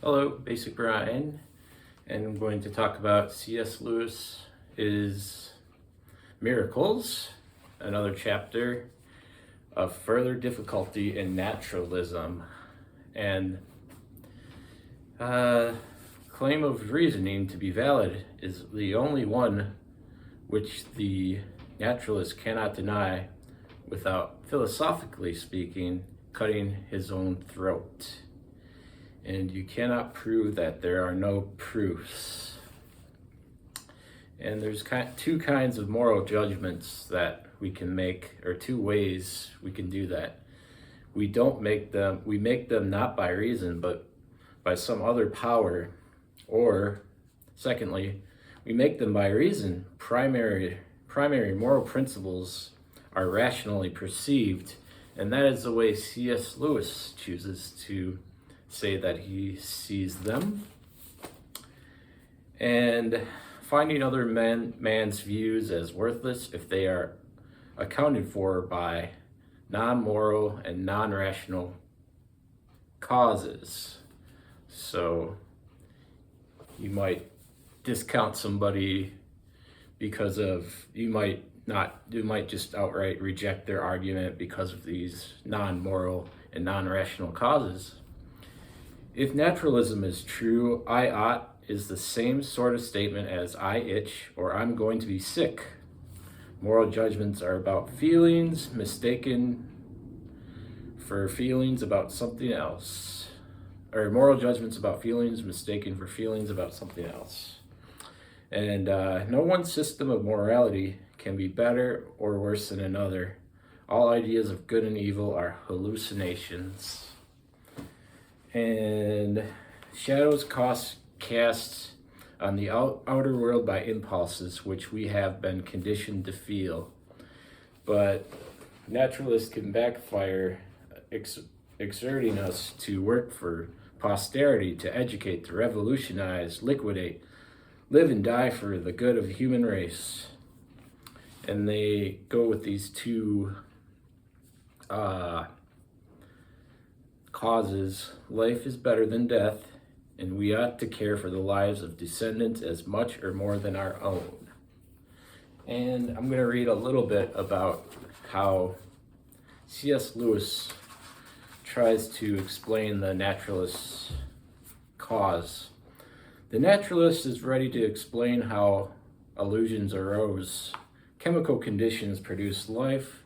Hello, Basic Brian, and I'm going to talk about C.S. Lewis's Miracles, another chapter of further difficulty in naturalism, and claim of reasoning to be valid is the only one which the naturalist cannot deny without, philosophically speaking, cutting his own throat. And you cannot prove that there are no proofs. And there's two kinds of moral judgments that we can make, or two ways we can do that. We make them not by reason, but by some other power. Or, secondly, we make them by reason. Primary moral principles are rationally perceived, and that is the way C.S. Lewis chooses to say that he sees them. And finding other man's views as worthless if they are accounted for by non-moral and non-rational causes. So you might discount somebody because of, you might just outright reject their argument because of these non-moral and non-rational causes. If naturalism is true, I ought is the same sort of statement as I itch or I'm going to be sick. Moral judgments are about feelings mistaken for feelings about something else. Or moral judgments about feelings mistaken for feelings about something else. And no one system of morality can be better or worse than another. All ideas of good and evil are hallucinations. And shadows cast on the outer world by impulses which we have been conditioned to feel. But naturalists can backfire, exerting us to work for posterity, to educate, to revolutionize, liquidate, live and die for the good of the human race. And they go with these two causes. Life is better than death, and we ought to care for the lives of descendants as much or more than our own. And I'm going to read a little bit about how C.S. Lewis tries to explain the naturalist's cause. The naturalist is ready to explain how illusions arose. Chemical conditions produce life.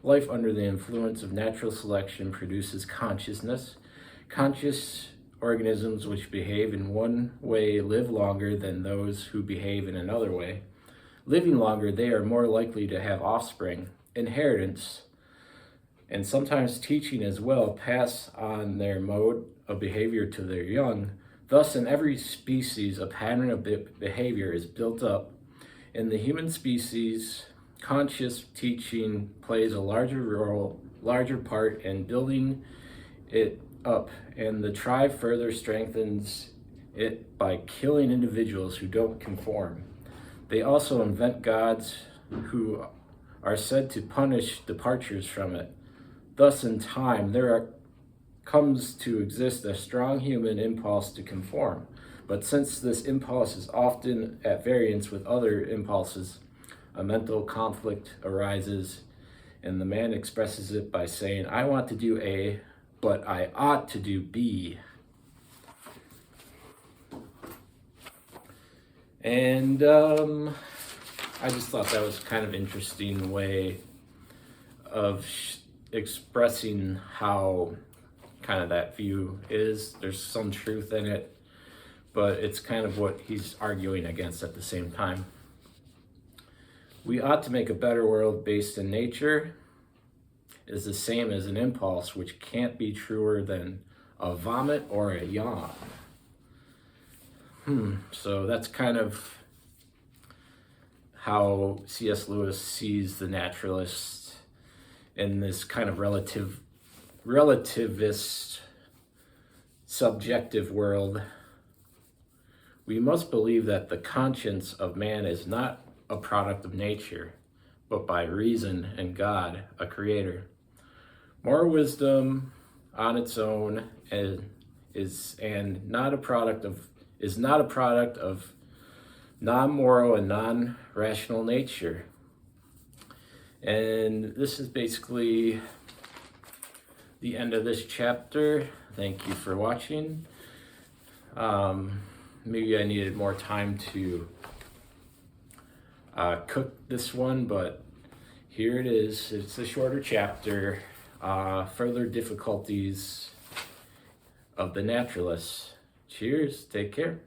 Life under the influence of natural selection produces consciousness. Conscious organisms which behave in one way live longer than those who behave in another way. Living longer, they are more likely to have offspring. Inheritance, and sometimes teaching as well, pass on their mode of behavior to their young. Thus, in every species, a pattern of behavior is built up. In the human species, conscious teaching plays a larger part in building it up, and the tribe further strengthens it by killing individuals who don't conform. They also invent gods who are said to punish departures from it. Thus, in time, comes to exist a strong human impulse to conform. But since this impulse is often at variance with other impulses, a mental conflict arises, and the man expresses it by saying, I want to do A, but I ought to do B. And I just thought that was kind of interesting way of expressing how kind of that view is. There's some truth in it, but it's kind of what he's arguing against at the same time. We ought to make a better world based in nature is the same as an impulse which can't be truer than a vomit or a yawn. So that's kind of how C.S. Lewis sees the naturalist in this kind of relativist, subjective world. We must believe that the conscience of man is not a product of nature, but by reason and God, a creator. More wisdom on its own and is not a product of non-moral and non-rational nature. And this is basically the end of this chapter. Thank you for watching. Maybe I needed more time to cook this one, but here it is. It's a shorter chapter. Further difficulties of the naturalists. Cheers. Take care.